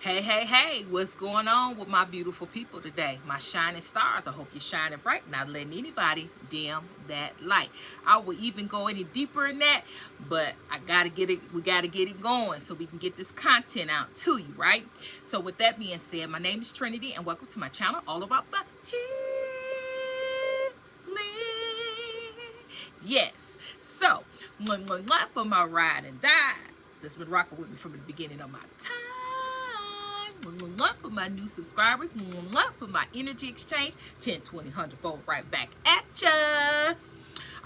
Hey, what's going on with my beautiful people today? My shining stars. I hope you're shining bright, not letting anybody dim that light. I will even go any deeper in that, but we gotta get it going so we can get this content out to you, right? So with that being said, my name is Trinity and welcome to my channel, all about the healing. Yes. So, one for my ride and die. That's been rocking with me from the beginning of my time. One for my new subscribers. One for my energy exchange. 10, 20, 100 fold right back at ya.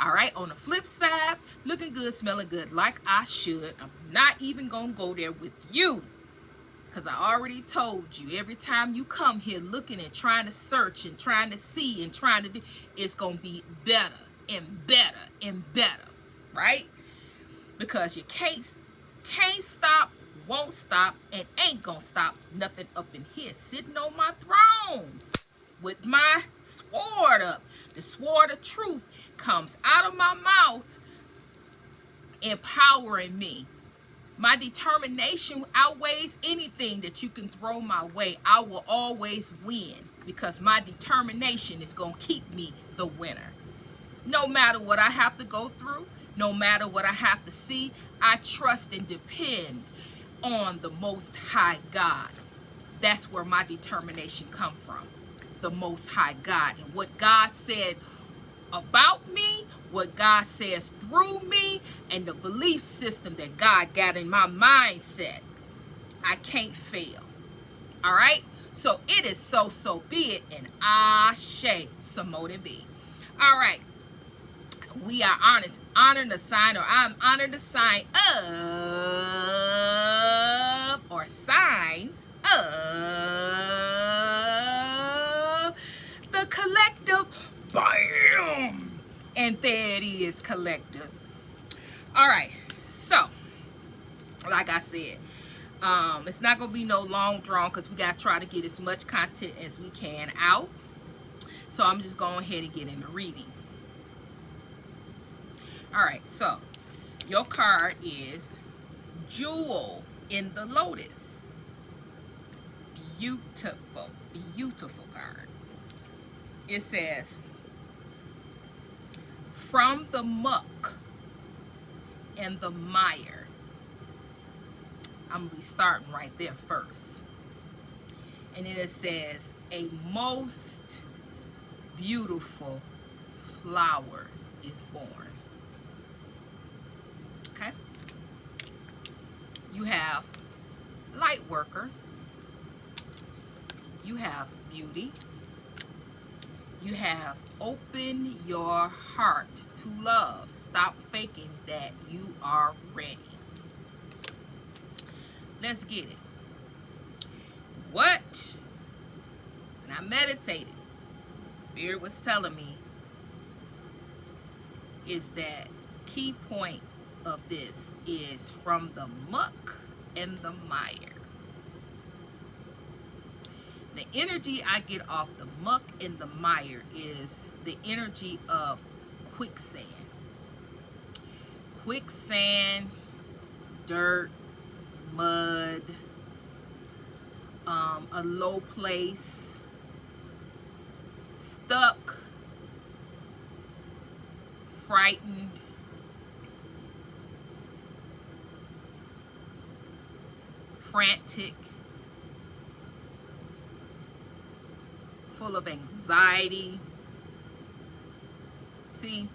All right, on the flip side, looking good, smelling good like I should. I'm not even going to go there with you. Because I already told you, every time you come here looking and trying to search and trying to see and trying to do, it's going to be better and better and better, right? Because you can't stop, won't stop, and ain't gonna stop nothing up in here. Sitting on my throne with my sword up. The sword of truth comes out of my mouth, empowering me. My determination outweighs anything that you can throw my way. I will always win because my determination is going to keep me the winner. No matter what I have to go through, no matter what I have to see, I trust and depend on the Most High God. That's where my determination comes from. The Most High God. And what God said about me, what God says through me, and the belief system that God got in my mindset, I can't fail. All right? So it is so be it, and Ashe, Samote be. All right. We are honoring the sign, or I'm honoring the sign of, or signs of the collective. Bam! And there it is, collective. All right, so like I said, it's not gonna be no long drawn because we gotta try to get as much content as we can out. So I'm just going ahead and get into reading. All right, so your card is Jewel in the Lotus. Beautiful, beautiful card. It says, from the muck and the mire. I'm going to be starting right there first. And then it says, a most beautiful flower is born. Okay? You have light worker. You have beauty. You have open your heart to love. Stop faking that you are ready. Let's get it. What? And I meditated. Spirit was telling me is that key point of this is from the muck and the mire. The energy I get off the muck and the mire is the energy of quicksand. Quicksand, dirt, mud, a low place, stuck, frightened, frantic, full of anxiety. See,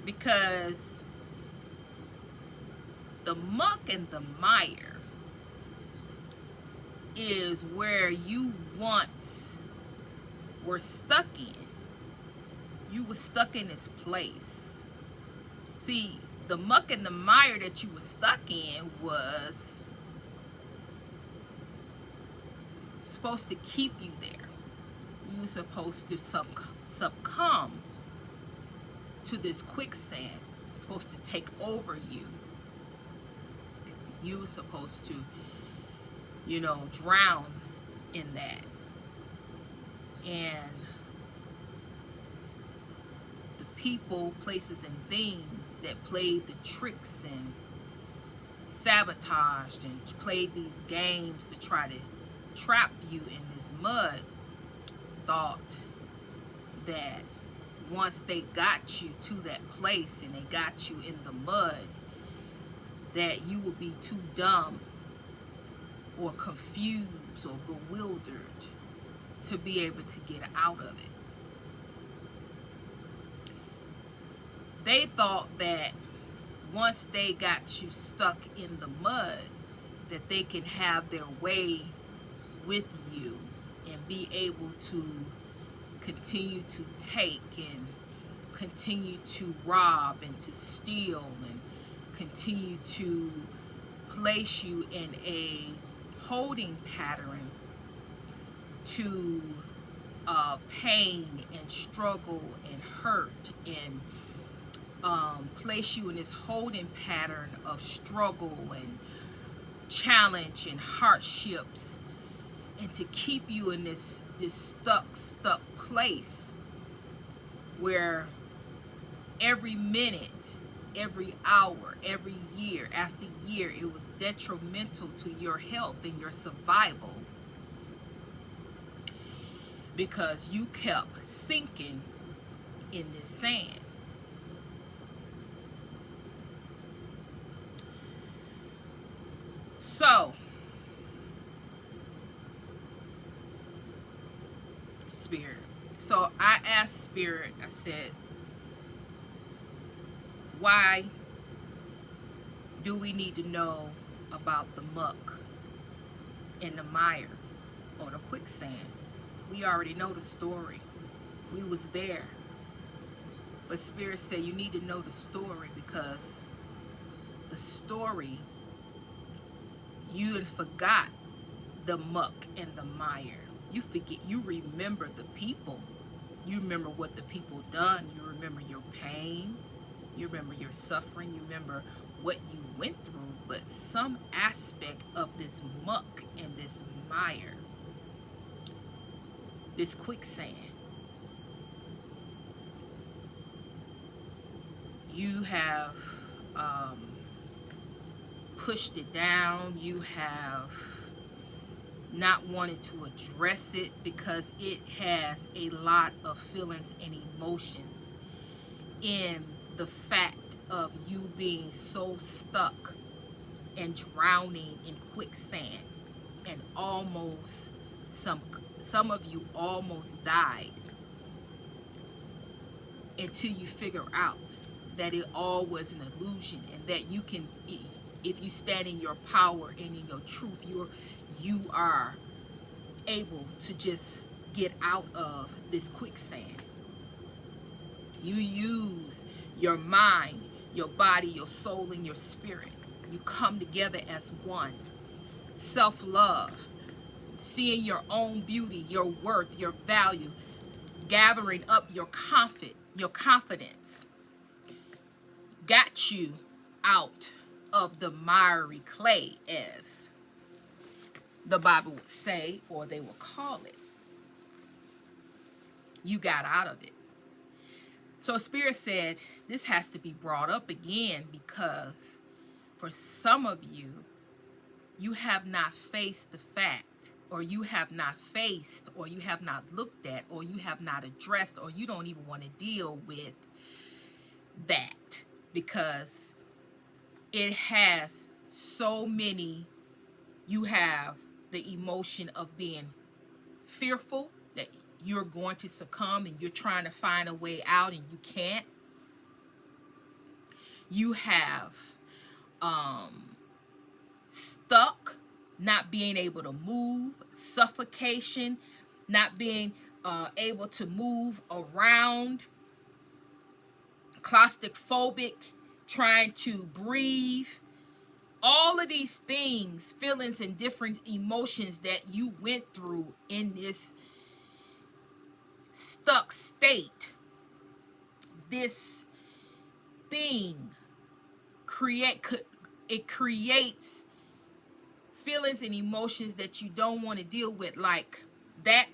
because the muck and the mire is where you once were stuck in. You were stuck in this place. See, the muck and the mire that you were stuck in was supposed to keep you there. You were supposed to succumb to this quicksand. It's supposed to take over you. You were supposed to, drown in that. And the people, places, and things that played the tricks and sabotaged and played these games to try to trapped you in this mud thought that once they got you to that place and they got you in the mud, that you would be too dumb or confused or bewildered to be able to get out of it. They thought that once they got you stuck in the mud, that they can have their way with you and be able to continue to take and continue to rob and to steal and continue to place you in a holding pattern to pain and struggle and hurt, and place you in this holding pattern of struggle and challenge and hardships, and to keep you in this stuck place where every minute, every hour, every year after year, it was detrimental to your health and your survival, because you kept sinking in this sand. So, Spirit. So I asked Spirit, I said, why do we need to know about the muck and the mire or the quicksand? We already know the story. We was there. But Spirit said you need to know the story, because the story, you had forgot the muck and the mire. You forget, you remember the people. You remember what the people done. You remember your pain. You remember your suffering. You remember what you went through. But some aspect of this muck and this mire, this quicksand, you have pushed it down. You have not wanted to address it because it has a lot of feelings and emotions in the fact of you being so stuck and drowning in quicksand, and almost some of you almost died until you figure out that it all was an illusion, and that you can, if you stand in your power and in your truth, you are able to just get out of this quicksand. You use your mind, your body, your soul, and your spirit. You come together as one. Self-love, seeing your own beauty, your worth, your value, gathering up your confidence, got you out of the miry clay, as the Bible would say, or they will call it. You got out of it. So Spirit said this has to be brought up again, because for some of you, you have not faced the fact, or you have not faced, or you have not looked at, or you have not addressed, or you don't even want to deal with that, because it has so many. You have the emotion of being fearful that you're going to succumb, and you're trying to find a way out and you can't. You have stuck, not being able to move, suffocation, not being able to move around, claustrophobic, trying to breathe. All of these things, feelings, and different emotions that you went through in this stuck state, this thing creates feelings and emotions that you don't want to deal with, like that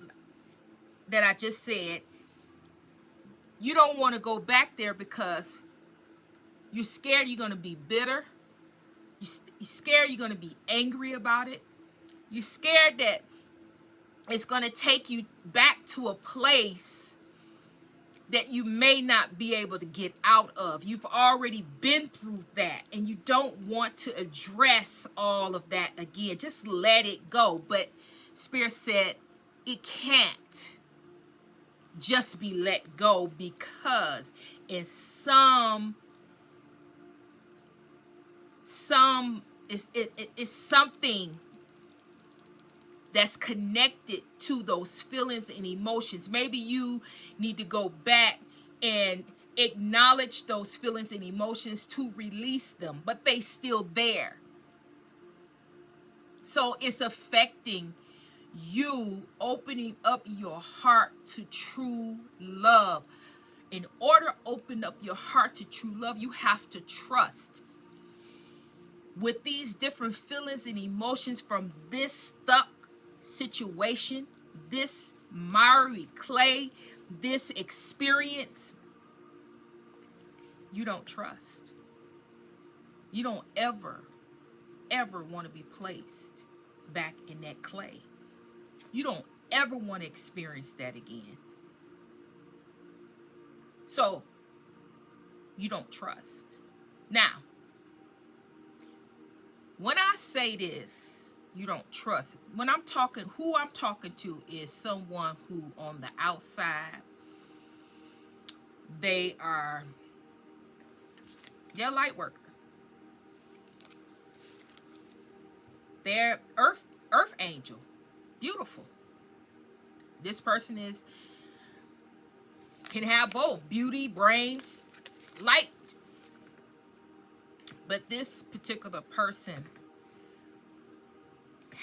I just said. You don't want to go back there because you're scared you're going to be bitter. You're scared you're going to be angry about it. You're scared that It's going to take you back to a place that you may not be able to get out of. You've already been through that, and you don't want to address all of that again. Just let it go. But Spirit said it can't just be let go, because in some it's something that's connected to those feelings and emotions. Maybe you need to go back and acknowledge those feelings and emotions to release them, but they still there. So it's affecting you opening up your heart to true love. In order to open up your heart to true love, you have to trust. With these different feelings and emotions from this stuck situation, this miry clay, this experience, you don't trust. You don't ever want to be placed back in that clay. You don't ever want to experience that again. So you don't trust. Now, when I say this, you don't trust. When I'm talking, who I'm talking to is someone who on the outside, they're a light worker. They're earth angel. Beautiful. This person can have both beauty, brains, light. But this particular person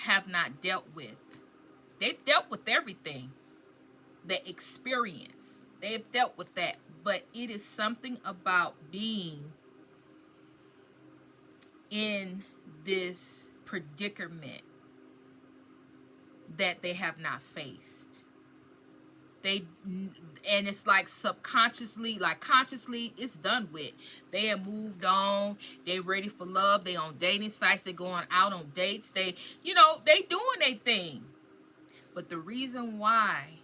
have not dealt with. They've dealt with everything. The experience. They've dealt with that. But it is something about being in this predicament that they have not faced. And it's like subconsciously, like consciously, it's done with. They have moved on. They ready for love. They on dating sites. They going out on dates. They doing their thing. But the reason why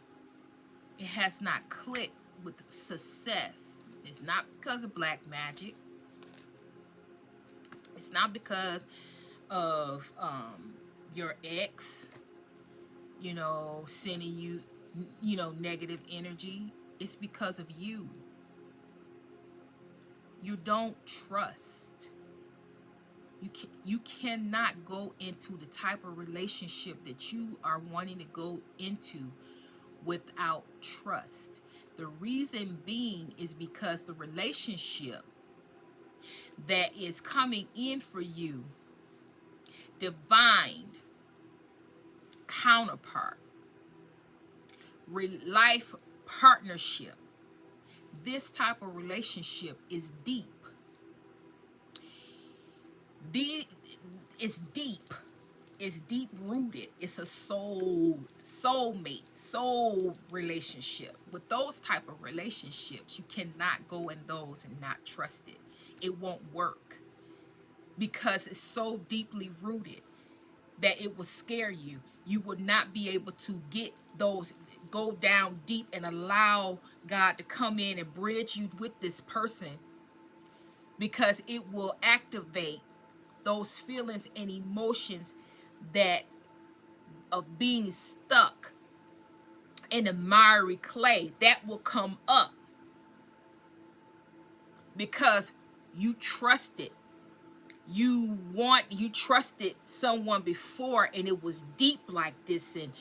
it has not clicked with success is not because of black magic. It's not because of your ex, sending you, negative energy. It's because of you. You don't trust. You cannot go into the type of relationship that you are wanting to go into without trust. The reason being is because the relationship that is coming in for you, divine counterpart, life partnership, this type of relationship is deep. It's deep rooted. It's a soulmate, soul relationship. With those type of relationships, you cannot go in those and not trust it. It won't work because it's so deeply rooted that it will scare you. You would not be able to go down deep and allow God to come in and bridge you with this person, because it will activate those feelings and emotions that of being stuck in the miry clay that will come up because you trusted. You trusted someone before, and it was deep like this, and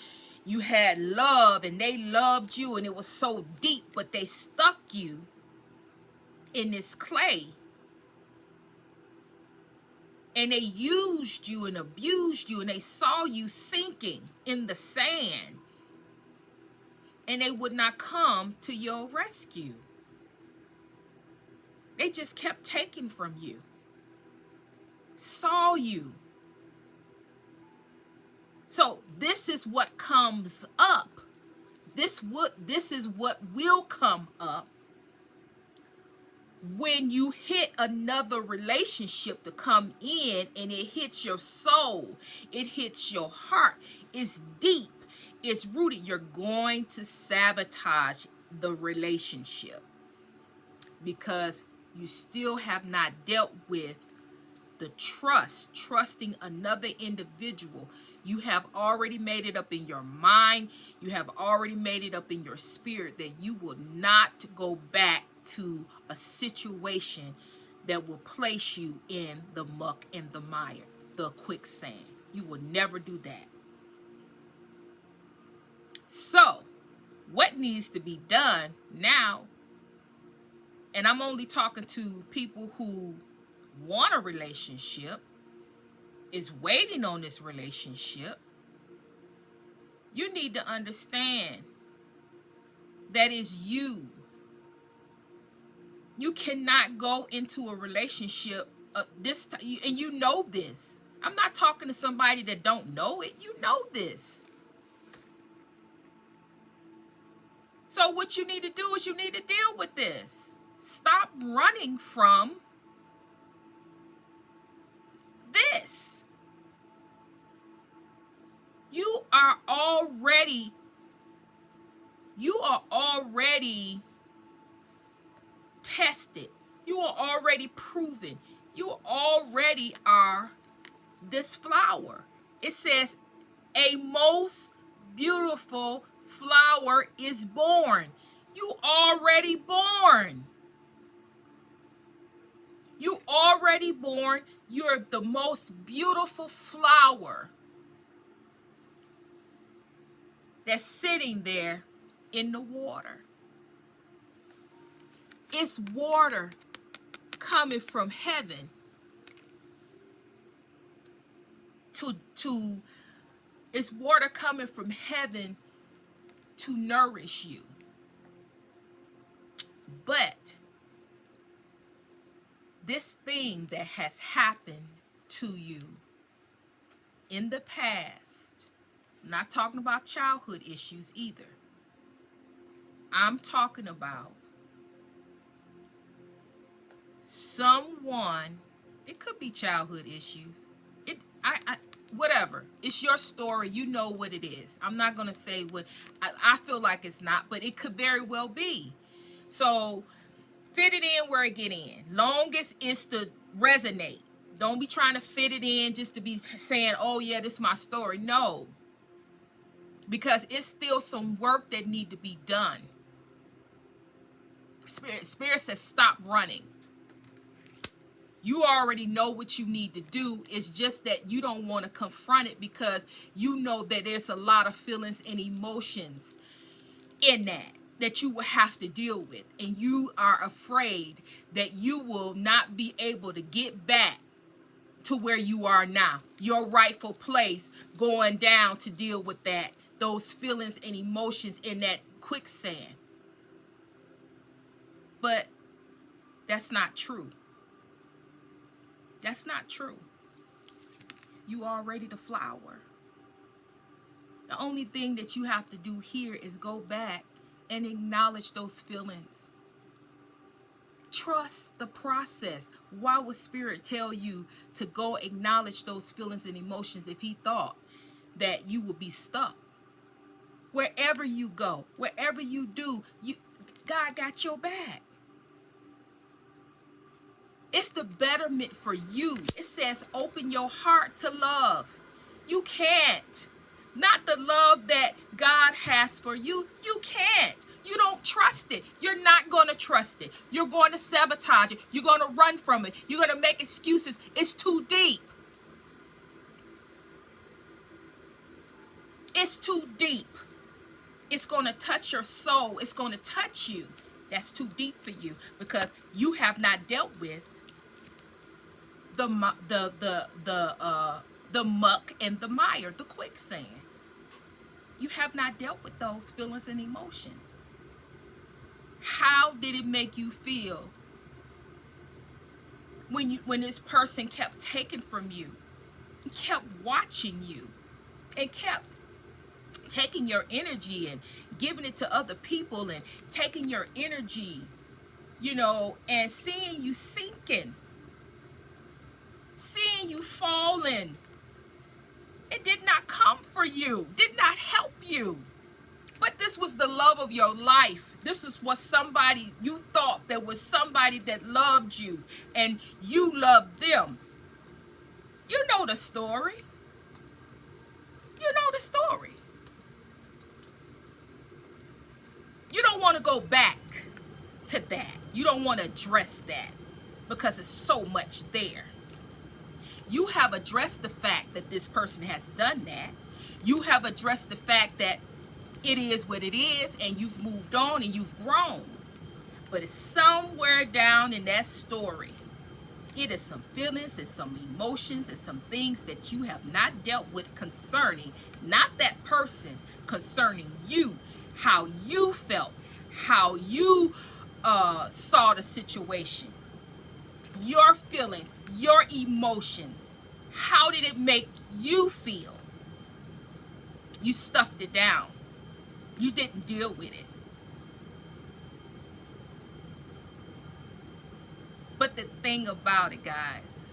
you had love, and they loved you, and it was so deep, but they stuck you in this clay, and they used you and abused you, and they saw you sinking in the sand, and they would not come to your rescue. They just kept taking from you. Saw you. So this is what comes up. This is what will come up when you hit another relationship to come in, and it hits your soul. It hits your heart. It's deep. it's rooted. You're going to sabotage the relationship because you still have not dealt with the trusting another individual. You have already made it up in your mind. You have already made it up in your spirit that you will not go back to a situation that will place you in the muck and the mire, the quicksand. You will never do that. So, what needs to be done now, and I'm only talking to people who want a relationship, is waiting on this relationship, you need to understand that is you. You cannot go into a relationship this time, and you know this. I'm not talking to somebody that don't know it. You know this. So what you need to do is you need to deal with this. Stop running from this. You are already tested. You are already proven. You already are this flower. It says a most beautiful flower is born. You already born. You already born. You're the most beautiful flower that's sitting there in the water. It's water coming from heaven it's water coming from heaven to nourish you. But this thing that has happened to you in the past, I'm not talking about childhood issues either. I'm talking about someone, it could be childhood issues. Whatever. It's your story. You know what it is. I'm not going to say what I feel like it's not, but it could very well be. So fit it in where it get in. Longest is to resonate. Don't be trying to fit it in just to be saying, oh yeah, this is my story. No. Because it's still some work that need to be done. Spirit says stop running. You already know what you need to do. It's just that you don't want to confront it because you know that there's a lot of feelings and emotions in that you will have to deal with. And you are afraid that you will not be able to get back to where you are now. Your rightful place going down to deal with those feelings and emotions in that quicksand. But that's not true. That's not true. You already the flower. The only thing that you have to do here is go back and acknowledge those feelings. Trust the process. Why would Spirit tell you to go acknowledge those feelings and emotions if he thought that you would be stuck? Wherever you go, wherever you do, God got your back. It's the betterment for you. It says open your heart to love. You can't. Not the love that God has for you. You can't. You don't trust it. You're not going to trust it. You're going to sabotage it. You're going to run from it. You're going to make excuses. It's too deep. It's too deep. It's going to touch your soul. It's going to touch you. That's too deep for you because you have not dealt with the muck and the mire, the quicksand. You have not dealt with those feelings and emotions. How did it make you feel when this person kept taking from you, kept watching you, and kept taking your energy and giving it to other people and taking your energy, and seeing you sinking, seeing you falling? It did not come for you, did not help you. you. But this was the love of your life. This is what somebody, you thought there was somebody that loved you and you loved them. You know the story. You know the story. You don't want to go back to that. You don't want to address that because it's so much there. You have addressed the fact that this person has done that. You have addressed the fact that it is what it is, and you've moved on and you've grown. But it's somewhere down in that story. It is some feelings and some emotions and some things that you have not dealt with concerning, not that person, concerning you, how you felt, how you saw the situation, your feelings, your emotions. How did it make you feel? You stuffed it down. You didn't deal with it. But the thing about it, guys,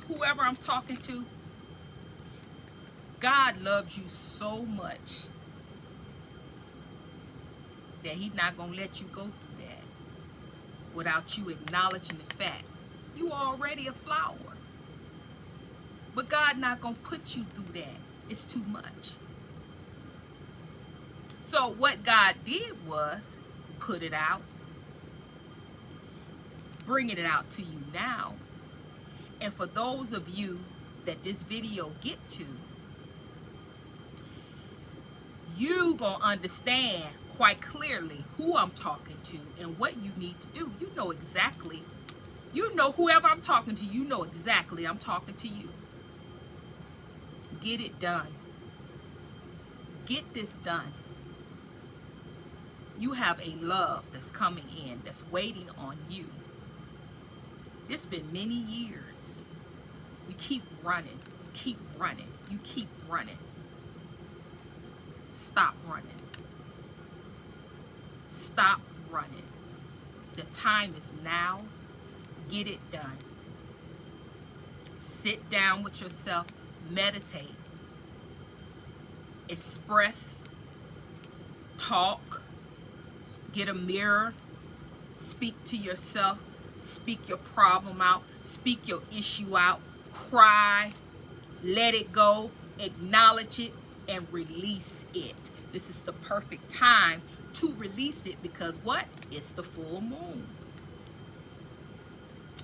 whoever I'm talking to, God loves you so much that he's not going to let you go through that without you acknowledging the fact you already a flower. But God not going to put you through that. It's too much. So what God did was put it out, bringing it out to you now. And for those of you that this video get to, you gonna understand quite clearly who I'm talking to and what you need to do. You know exactly. You know whoever I'm talking to, you know exactly I'm talking to you. Get it done. Get this done. You have a love that's coming in, that's waiting on you. It's been many years. You keep running. You keep running. You keep running. Stop running. Stop running. The time is now. Get it done. Sit down with yourself. Meditate. Express. Talk. Get a mirror. Speak to yourself. Speak your problem out. Speak your issue out. Cry. Let it go. Acknowledge it and release it. This is the perfect time to release it because what? It's the full moon.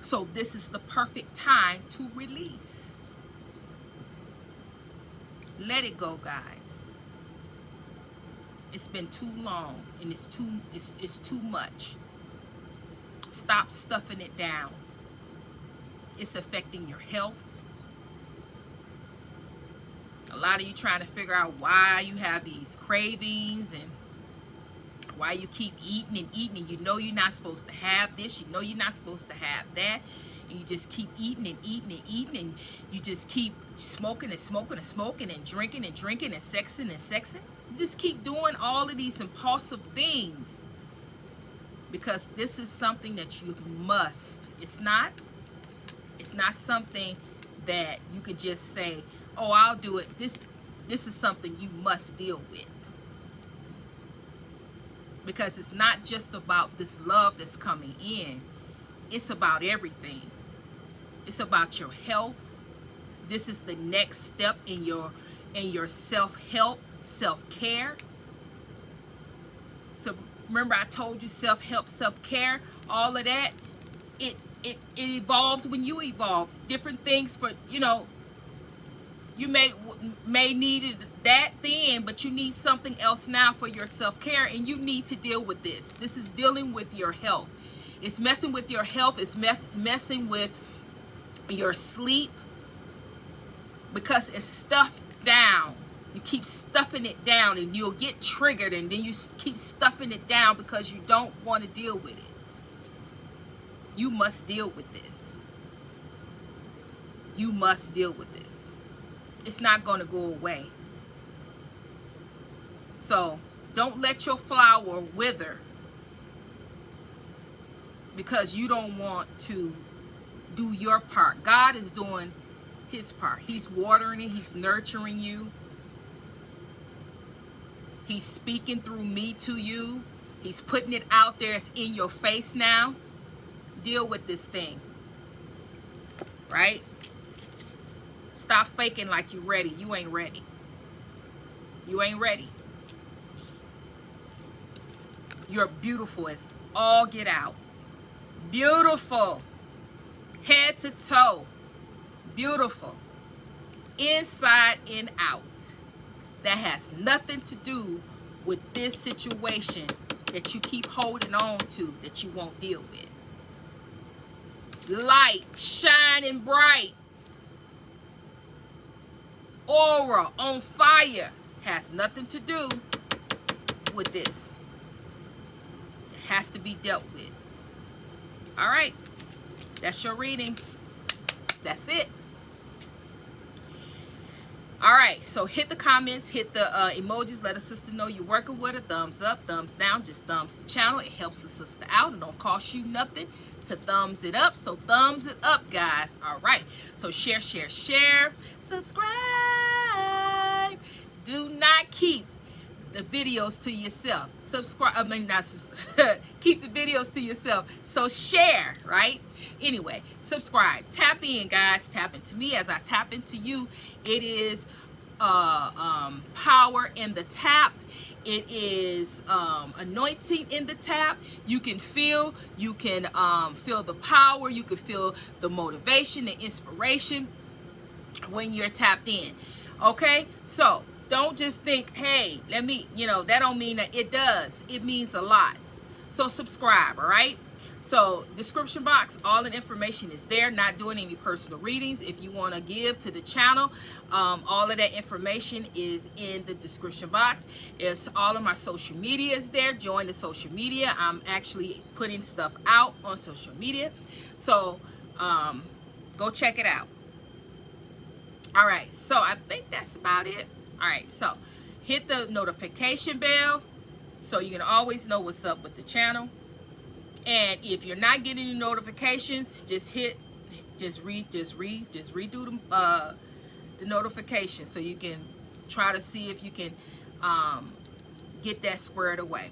So this is the perfect time to release. Let it go, guys. It's been too long and it's too much. Stop stuffing it down. It's affecting your health. A lot of you trying to figure out why you have these cravings and why you keep eating and eating, and you know you're not supposed to have this, you know you're not supposed to have that, and you just keep eating and eating and eating, and you just keep smoking and smoking and smoking and drinking and drinking and sexing and sexing. You just keep doing all of these impulsive things because this is something that you must. It's not something that you could just say, oh, I'll do it. This is something you must deal with. Because it's not just about this love that's coming in. It's about everything. It's about your health. This is the next step in your self-help, self-care. So remember I told you self-help, self-care, all of that, it evolves when you evolve. Different things for, you may need that then, but you need something else now for your self-care, and you need to deal with this. This is dealing with your health. It's messing with your health. It's messing with your sleep because it's stuffed down. You keep stuffing it down and you'll get triggered, and then you keep stuffing it down because you don't want to deal with it. You must deal with this. You must deal with this. It's not going to go away. So don't let your flower wither because you don't want to do your part. God is doing his part. He's watering it. He's nurturing you. He's speaking through me to you. He's putting it out there. It's in your face now. Deal with this thing. Right? Stop faking like you're ready. You ain't ready. You ain't ready. You're beautiful as all get out. Beautiful. Head to toe. Beautiful. Inside and out. That has nothing to do with this situation that you keep holding on to that you won't deal with. Light, shining bright. Aura on fire. Has nothing to do with this. It has to be dealt with. All right. That's your reading. That's it. All right, so hit the comments, hit the emojis, let a sister know you're working with her. Thumbs up, thumbs down, just thumbs the channel. It helps the sister out. It don't cost you nothing to thumbs it up. So thumbs it up, guys. All right, so share, share, share. Subscribe. Do not keep the videos to yourself. Subscribe. I mean, not keep the videos to yourself. So share, right? Anyway, subscribe. Tap in, guys. Tap into me as I tap into you. It is power in the tap. It is anointing in the tap. You can feel the power. You can feel the motivation, the inspiration when you're tapped in. Okay, so don't just think, hey, let me, that don't mean that. It does. It means a lot. So subscribe, all right? So description box, all the information is there. Not doing any personal readings. If you want to give to the channel, all of that information is in the description box. It's all of my social media is there. Join the social media. I'm actually putting stuff out on social media. So go check it out. All right, so I think that's about it. All right, so hit the notification bell so you can always know what's up with the channel. And if you're not getting any notifications, just redo the notification so you can try to see if you can get that squared away.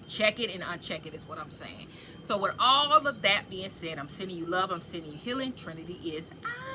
Check it and uncheck it is what I'm saying. So with all of that being said, I'm sending you love. I'm sending you healing. Trinity is out.